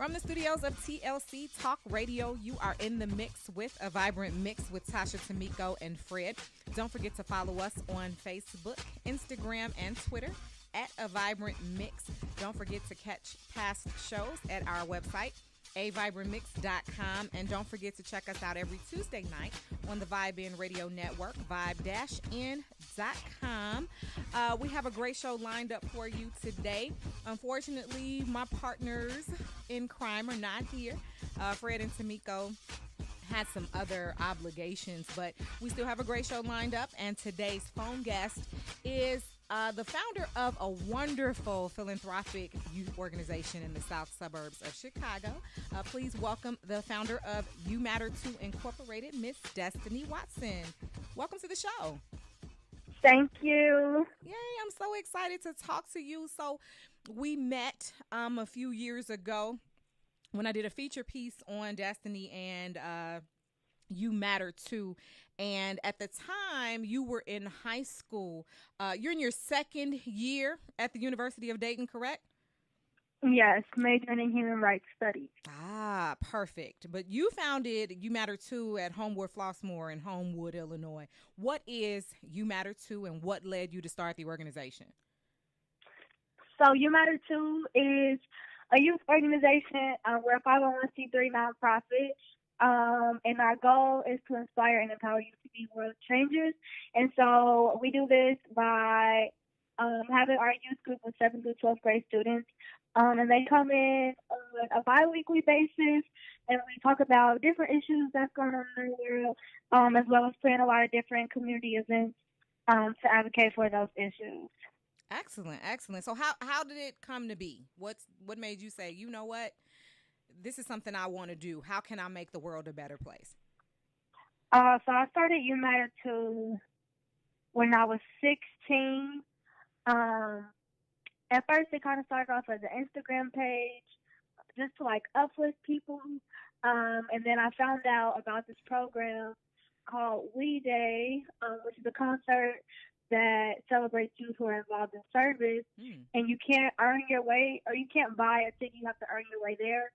From the studios of TLC Talk Radio, you are in the mix with A Vibrant Mix with Tasha, Tamiko, and Fred. Don't forget to follow us on Facebook, Instagram, and Twitter at A Vibrant Mix. Don't forget to catch past shows at our website, avibrantmix.com. And don't forget to check us out every Tuesday night on the Vibe In Radio Network, vibe-in.com. We have a great show lined up for you today. Unfortunately, my partners in crime are not here. Fred and Tamiko had some other obligations, but we still have a great show lined up. And today's phone guest is the founder of a wonderful philanthropic youth organization in the south suburbs of Chicago. Please welcome the founder of You Matter Too Incorporated, Miss Destiny Watson. Welcome to the show. Thank you. Yay, I'm so excited to talk to you. So we met a few years ago when I did a feature piece on Destiny and You Matter Too. And at the time, you were in high school. You're in your second year at the University of Dayton, correct? Yes, majoring in human rights studies. Ah, perfect. But you founded You Matter Too at Homewood Flossmoor in Homewood, Illinois. What is You Matter Too, and what led you to start the organization? So You Matter Too is a youth organization. We're a 501c3 nonprofit. And our goal is to inspire and empower youth to be world changers. And so we do this by having our youth group of 7th through 12th grade students. And they come in on a bi-weekly basis, and we talk about different issues that's going on in the world, as well as plan a lot of different community events to advocate for those issues. Excellent, excellent. So how did it come to be? What made you say, you know what, this is something I want to do? How can I make the world a better place? So I started You Matter Too when I was 16. At first, it kind of started off as an Instagram page, just to like uplift people. And then I found out about this program called We Day, which is a concert that celebrates youth who are involved in service. And you can't earn your way, or you can't buy a ticket. You have to earn your way there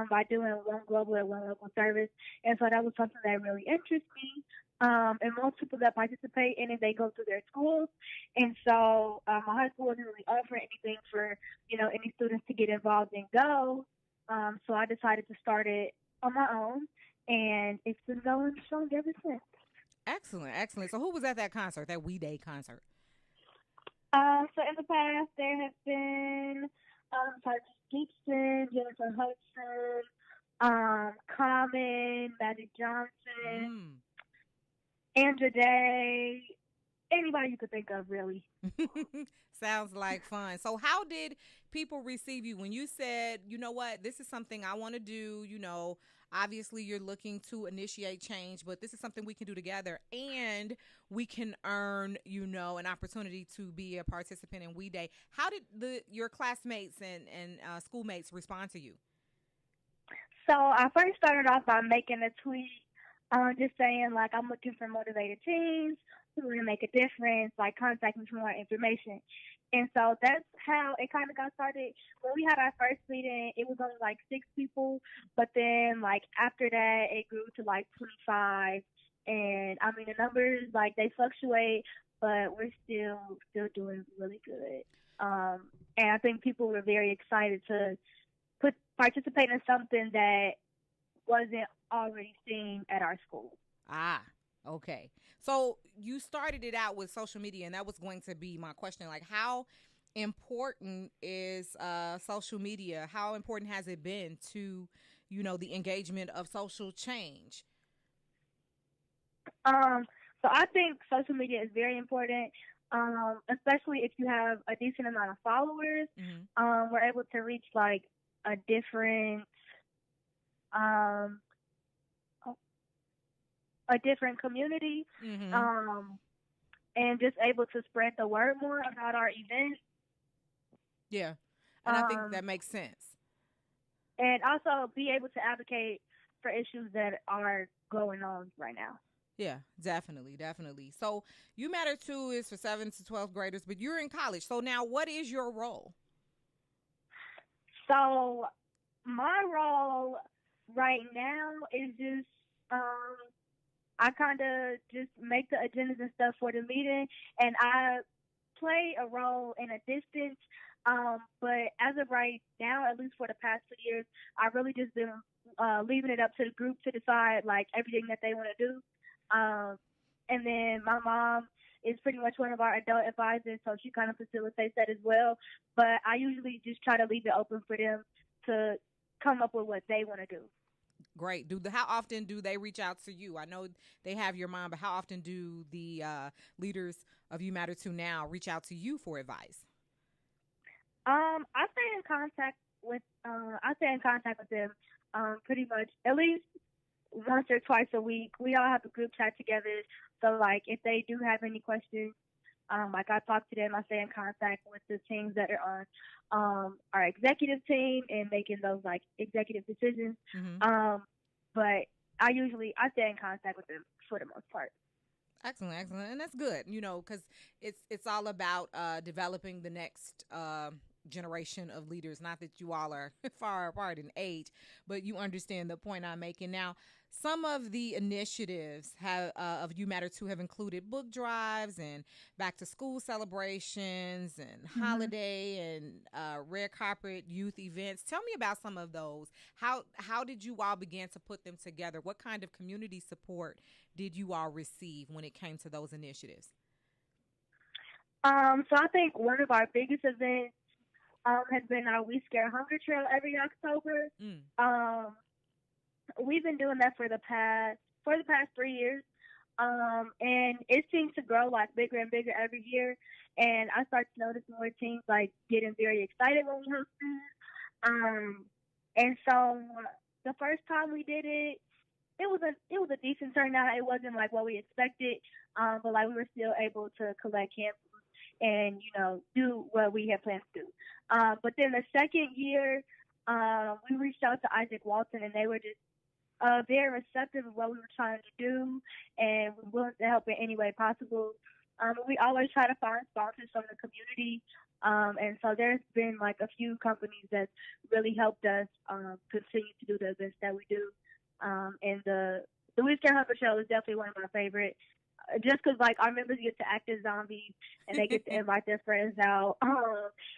by doing one global and one local service. And so that was something that really interests me. And most people that participate in it, they go to their schools. And so my high school wasn't really offering anything for, any students to get involved and go. So I decided to start it on my own, and it's been going strong ever since. Excellent, excellent. So who was at that concert, that We Day concert? So in the past, there have been Sergeant Gibson, Jennifer Hudson, Common, Magic Johnson, Andra Day, anybody you could think of, really. Sounds like fun. So how did people receive you when you said, you know what, this is something I want to do? Obviously you're looking to initiate change, but this is something we can do together, and we can earn, an opportunity to be a participant in We Day. How did your classmates and schoolmates respond to you? So I first started off by making a tweet just saying, like, I'm looking for motivated teens who want to make a difference, like, contact me for more information. And so that's how it kind of got started. When we had our first meeting, it was only, like, 6 people. But then, like, after that, it grew to, like, 25. And, I mean, the numbers, like, they fluctuate, but we're still doing really good. And I think people were very excited to participate in something that wasn't already seen at our school. Ah, okay. So you started it out with social media, and that was going to be my question. Like, how important is social media? How important has it been to, the engagement of social change? So I think social media is very important, especially if you have a decent amount of followers. We're able to reach, like, a different community, and just able to spread the word more about our events. Yeah, and I think that makes sense. And also be able to advocate for issues that are going on right now. Yeah, definitely, definitely. So You Matter Too is for 7th to 12th graders, but you're in college. So now what is your role? So my role right now is just I kind of just make the agendas and stuff for the meeting, and I play a role in a distance. But as of right now, at least for the past 2 years, I've really just been leaving it up to the group to decide like everything that they want to do. Um, and then my mom is pretty much one of our adult advisors, so she kind of facilitates that as well. But I usually just try to leave it open for them to come up with what they want to do. Great. How often do they reach out to you? I know they have your mom, but how often do the leaders of You Matter to Now reach out to you for advice? I stay in contact with them pretty much at least once or twice a week. We all have a group chat together. So like if they do have any questions, like I talk to them, I stay in contact with the teams that are on our executive team and making those like executive decisions. Mm-hmm. But I stay in contact with them for the most part. Excellent, excellent, and that's good. Because it's all about developing the next generation of leaders. Not that you all are far apart in age, but you understand the point I'm making. Now, some of the initiatives of You Matter Too have included book drives and back to school celebrations and Hmm. holiday and red carpet youth events. Tell me about some of those. How did you all begin to put them together? What kind of community support did you all receive when it came to those initiatives? So I think one of our biggest events has been our We Scare Hunger Trail every October. Mm. Um, we've been doing that for the past 3 years. And it seems to grow like bigger and bigger every year. And I start to notice more teams like getting very excited when we host it. And so the first time we did it, it was a decent turnout. It wasn't like what we expected, but like we were still able to collect camp and do what we had planned to do. But then the second year, we reached out to Isaac Walton, and they were just very receptive of what we were trying to do, and were willing to help in any way possible. We always try to find sponsors from the community, and so there's been like a few companies that really helped us continue to do the events that we do. And the Weekend Hunger Show is definitely one of my favorite. Just because like our members get to act as zombies and they get to invite their friends out,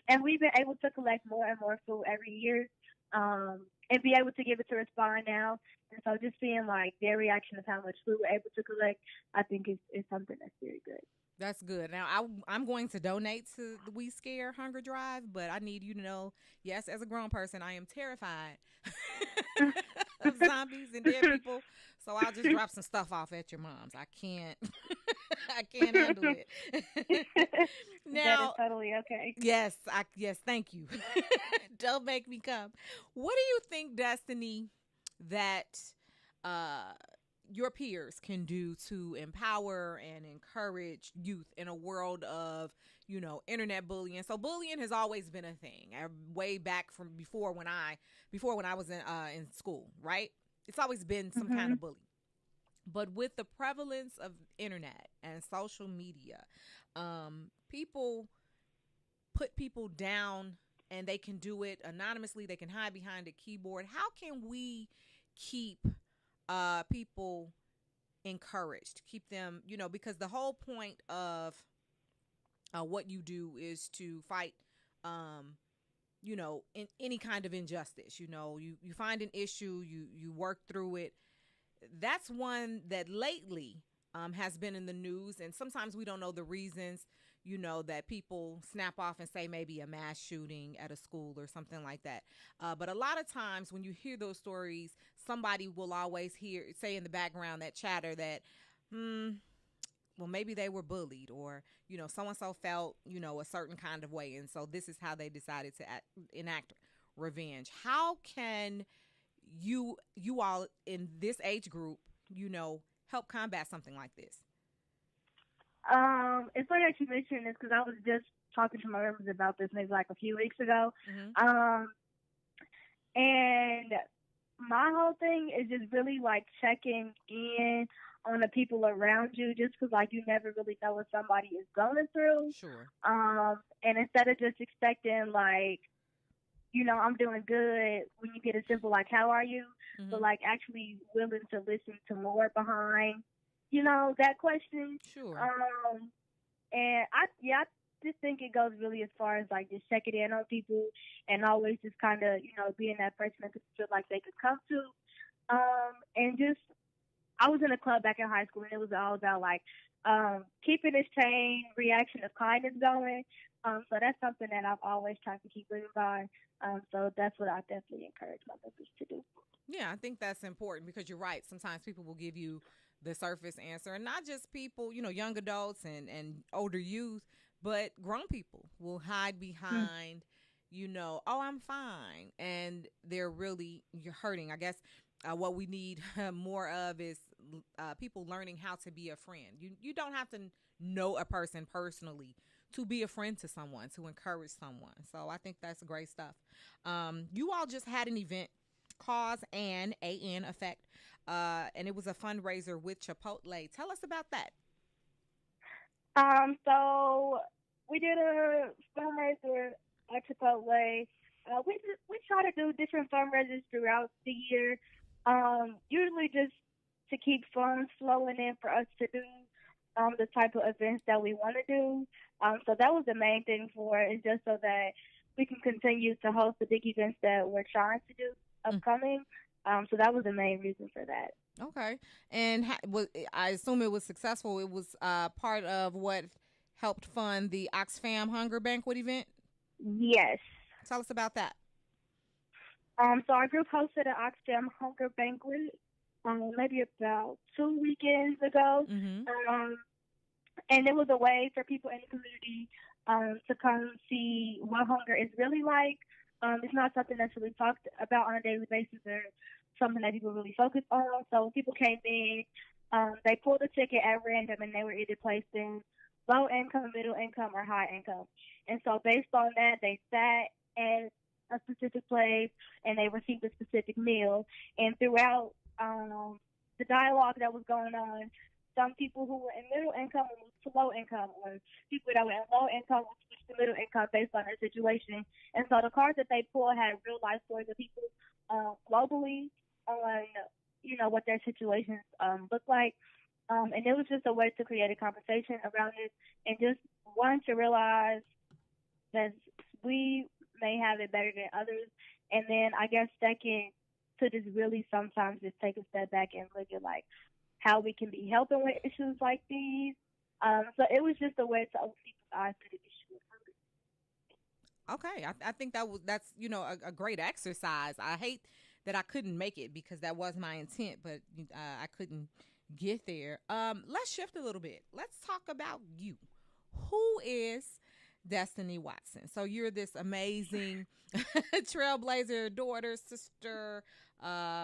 and we've been able to collect more and more food every year, and be able to give it to Respond now. And so just seeing like their reaction of how much food we're able to collect, I think is something that's very good. That's good. Now, I'm going to donate to the We Scare Hunger Drive, but I need you to know, yes, as a grown person, I am terrified of zombies and dead people. So I'll just drop some stuff off at your mom's. I can't, I can't handle it. That is Now, totally okay. yes, thank you. Don't make me come. What do you think, Destiny, that uh your peers can do to empower and encourage youth in a world of internet bullying? So bullying has always been a thing, way back from before when I was in school, right? It's always been some kind Mhm. of bully. But with the prevalence of internet and social media, people put people down, and they can do it anonymously. They can hide behind a keyboard. How can we keep people encouraged, keep them, because the whole point of what you do is to fight, um, in any kind of injustice. You find an issue, you work through it. That's one that lately has been in the news, and sometimes we don't know the reasons. That people snap off and say maybe a mass shooting at a school or something like that. But a lot of times when you hear those stories, somebody will always say in the background, that chatter that, hmm, well, maybe they were bullied, or so and so felt a certain kind of way, and so this is how they decided to enact revenge. How can you all in this age group, help combat something like this? It's funny that you mentioned this because I was just talking to my members about this maybe like a few weeks ago. Mm-hmm. Um, and my whole thing is just really like checking in on the people around you, just because like you never really know what somebody is going through. Sure. And instead of just expecting like I'm doing good when you get a simple like, how are you? But Hmm. like actually willing to listen to more behind, that question. Sure. Um, and I just think it goes really as far as like just checking in on people and always just kind of, being that person that people feel like they could come to. And just I was in a club back in high school, and it was all about like keeping this chain reaction of kindness going. So that's something that I've always tried to keep living by. So that's what I definitely encourage my members to do. Yeah, I think that's important because you're right. Sometimes people will give you the surface answer, and not just people, young adults and older youth, but grown people will hide Mm. behind, oh, I'm fine, and they're really you're hurting. I guess what we need more of is people learning how to be a friend. You don't have to know a person personally to be a friend to someone, to encourage someone. So I think that's great stuff. You all just had an event, Cause and AN Effect, and it was a fundraiser with Chipotle. Tell us about that. So we did a fundraiser at Chipotle. We try to do different fundraisers throughout the year. Usually just to keep funds flowing in for us to do the type of events that we want to do. So that was the main thing for it, is just so that we can continue to host the big events that we're trying to do Mm, upcoming. So that was the main reason for that. okay, and I assume it was successful. It was part of what helped fund the Oxfam Hunger Banquet event. Yes. Tell us about that. So our group hosted an Oxfam Hunger Banquet maybe about 2 weekends ago. Mm-hmm. Um, and it was a way for people in the community to come see what hunger is really like. It's not something that's really talked about on a daily basis or something that people really focus on. So when people came in, they pulled a ticket at random and they were either placed in low income, middle income, or high income. And so based on that, they sat at a specific place and they received a specific meal. And throughout the dialogue that was going on, some people who were in middle income would move to low income, or people that were in low income would switch to middle income based on their situation. And so the cards that they pulled had real life stories of people globally on, what their situations look like. And it was just a way to create a conversation around it, and just one to realize that we may have it better than others. And then I guess second, to just really sometimes just take a step back and look at like how we can be helping with issues like these. So it was just a way to open people's eyes to the issue of Okay, I think that's a great exercise. I hate that I couldn't make it because that was my intent, but I couldn't get there. Let's shift a little bit. Let's talk about you. Who is Destiny Watson? So you're this amazing trailblazer, daughter, sister,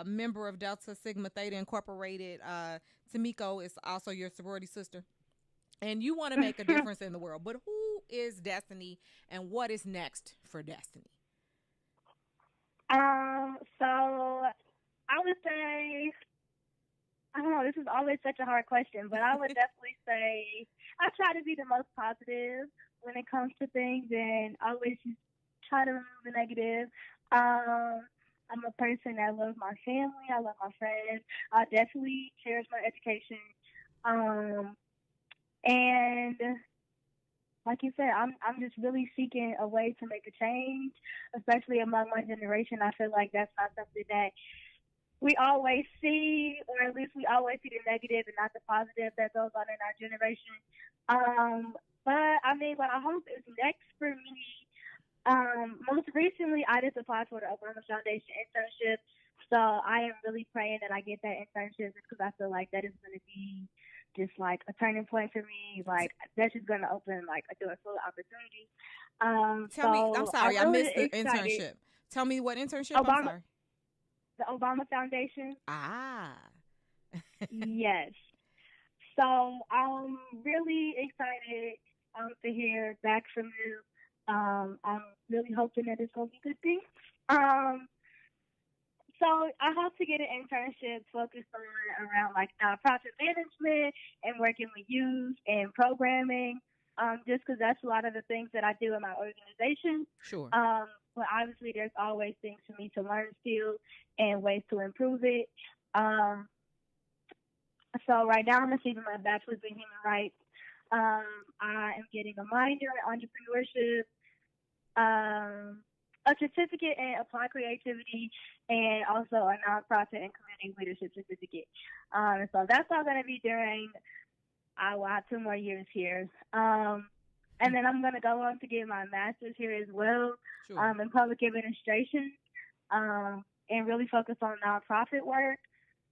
member of Delta Sigma Theta Incorporated. Tamiko is also your sorority sister, and you want to make a hunger. difference in the world. But who is Destiny, and what is next for Destiny? So I would say, I don't know, this is always such a hard question, but I would definitely say I try to be the most positive when it comes to things, and always just try to remove the negative. I'm a person that loves my family. I love my friends. I definitely cherish my education. Um, and like you said, I'm just really seeking a way to make a change, especially among my generation. I feel like that's not something that we always see, or at least we always see the negative and not the positive that goes on in our generation. Um, but I mean, what I hope is next for me. Most recently, I just applied for the Obama Foundation internship. So I am really praying that I get that internship, because I feel like that is going to be just like a turning point for me. Like that's just going to open like a door full of opportunity. Tell me, I'm So I'm sorry, I really missed the excited. internship. Tell me what internship? I'm Obama, sorry. the Obama Foundation. Ah. Yes. So I'm really excited to hear back from you. I'm really hoping that it's going to be a good thing. Um, so I hope to get an internship focused on around like nonprofit management and working with youth and programming. just because that's a lot of the things that I do in my organization. Sure. But obviously, there's always things for me to learn still and ways to improve it. Um, so right now, I'm receiving my bachelor's in human rights. I am getting a minor in entrepreneurship, a certificate in applied creativity, and also a nonprofit and community leadership certificate. So that's all going to be during, I will have 2 more years here. And then I'm going to go on to get my master's here as well, Sure. in public administration, and really focus on nonprofit work.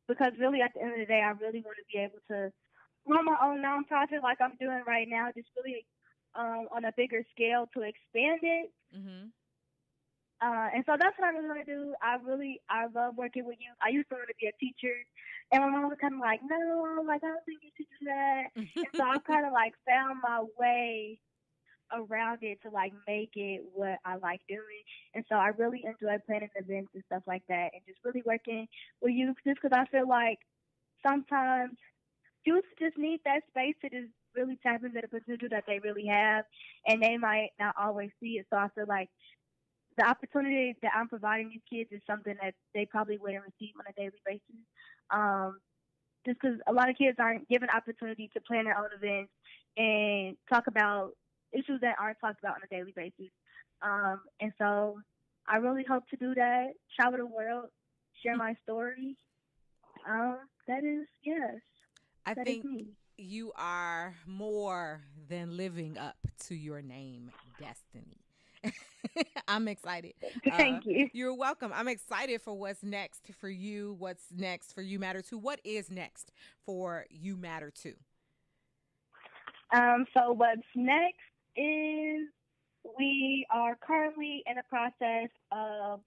Because really, at the end of the day, I really want to be able to run my own nonprofit like I'm doing right now, just really on a bigger scale to expand it. Mm-hmm. And so that's what I really want to do. I love working with youth. I used to want to be a teacher, and my mom was kind of like, no, like, I don't think you should do that. And so I kind of like found my way around it to like make it what I like doing. And so I really enjoy planning events and stuff like that, and just really working with youth, just because I feel like sometimes youth just need that space to just really tap into the potential that they really have, and they might not always see it. So I feel like the opportunity that I'm providing these kids is something that they probably wouldn't receive on a daily basis. Just because a lot of kids aren't given opportunity to plan their own events and talk about issues that aren't talked about on a daily basis. And so I really hope to do that, travel the world, share my story. That is, yes, I that is think me. you are more than living up to your name, Destiny. I'm excited. Thank you. You're welcome. I'm excited for what's next for you. What's next for You Matter Too? What is next for You Matter Too? So what's next is we are currently in the process of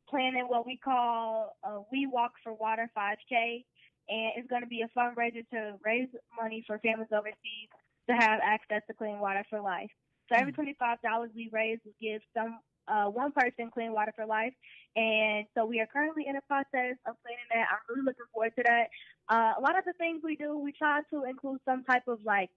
planning what we call We Walk for Water 5K, and it's going to be a fundraiser to raise money for families overseas to have access to clean water for life. So every $25 we raise will give one person clean water for life. And so we are currently in the process of planning that. I'm really looking forward to that. A lot of the things we do, we try to include some type of like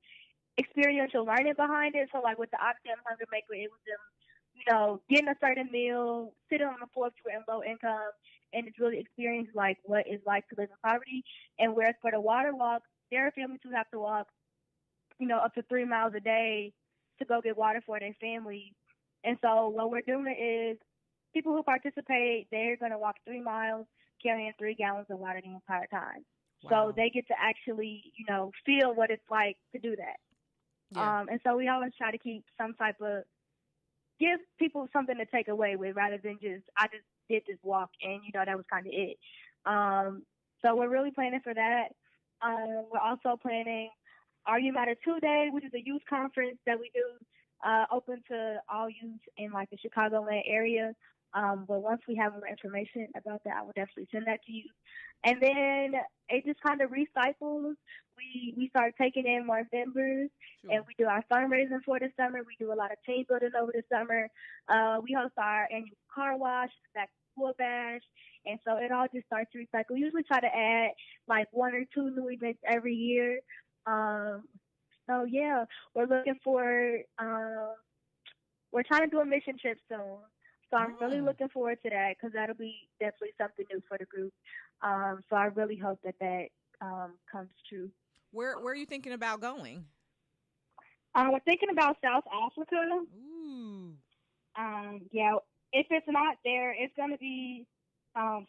experiential learning behind it. So like with the AVM Hunger Maker, it was them, getting a certain meal, sitting on the porch in low income, and it's really experiencing like what it's like to live in poverty. And whereas for the water walk, there are families who have to walk, up to 3 miles a day to go get water for their family. And so what we're doing is people who participate, they're going to walk 3 miles carrying 3 gallons of water the entire time. Wow. So they get to actually, feel what it's like to do that. Yeah. And so we always try to keep some type of, give people something to take away with rather than I just did this walk and, that was kind of it. So we're really planning for that. We're also planning our You Matter 2 Day, which is a youth conference that we do, open to all youth in like the Chicagoland area. But once we have more information about that, I will definitely send that to you. And then it just kind of recycles. We start taking in more members, Sure. and we do our fundraising for the summer. We do a lot of team building over the summer. We host our annual car wash, back to school bash, and so it all just starts to recycle. We usually try to add like 1 or 2 new events every year. So yeah, we're looking for, we're trying to do a mission trip soon. So I'm really looking forward to that because that'll be definitely something new for the group. So I really hope that comes true. Where are you thinking about going? We're thinking about South Africa. Ooh. Yeah, if it's not there, it's going to be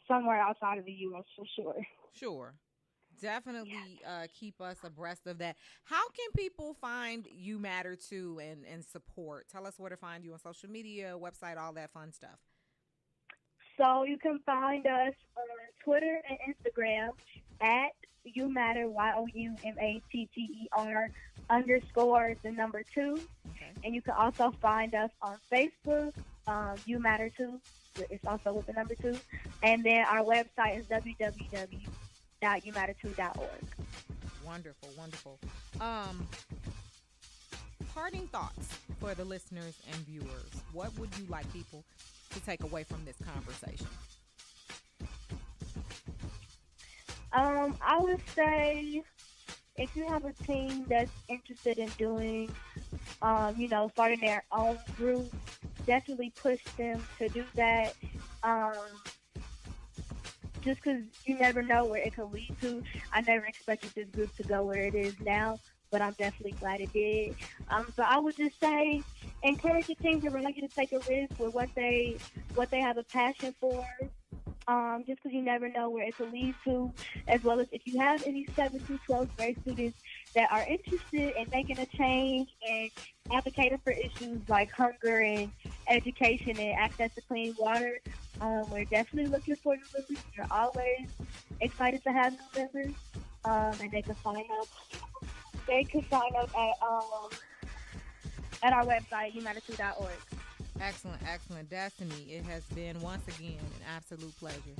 somewhere outside of the U.S. for sure. Sure. Definitely keep us abreast of that. How can people find You Matter Too and support? Tell us where to find you on social media, website, all that fun stuff. So you can find us on Twitter and Instagram at You Matter, YOUMATTER _2. Okay. And you can also find us on Facebook, You Matter Too. It's also with the number 2. And then our website is www.youmatter2.org. Wonderful, wonderful. Parting thoughts for the listeners and viewers. What would you like people to take away from this conversation? I would say if you have a team that's interested in doing starting their own group. Definitely push them to do that. Um, just because you never know where it could lead to. I never expected this group to go where it is now, but I'm definitely glad it did. So I would just say, encourage your teams around you to take a risk with what they have a passion for. Just because you never know where it could lead to, as well as if you have any 7th through 12th grade students that are interested in making a change and advocating for issues like hunger and education and access to clean water, we're definitely looking for new members. We're always excited to have new members, and they can sign up. They can sign up at our website, humanity.org. Excellent, excellent. Destiny, it has been once again an absolute pleasure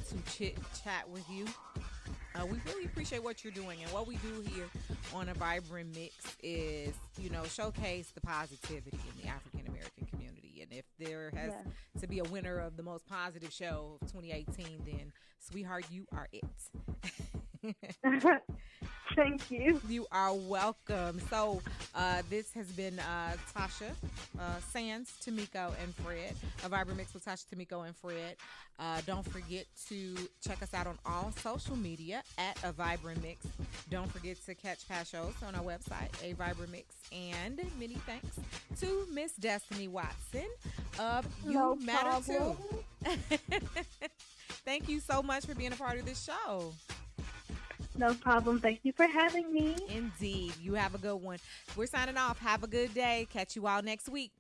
to chit chat with you. We really appreciate what you're doing, and what we do here on A Vibrant Mix is, showcase the positivity in the African American community. And if there has to be a winner of the most positive show of 2018, then, sweetheart, you are it. Thank you. You are welcome. So this has been Tasha, Sands, Tamiko, and Fred. A Vibrant Mix with Tasha, Tamiko, and Fred. Don't forget to check us out on all social media at A Vibrant Mix. Don't forget to catch past shows on our website, A Vibrant Mix. And many thanks to Miss Destiny Watson of You Matter Too. Thank you so much for being a part of this show. No problem. Thank you for having me. Indeed. You have a good one. We're signing off. Have a good day. Catch you all next week.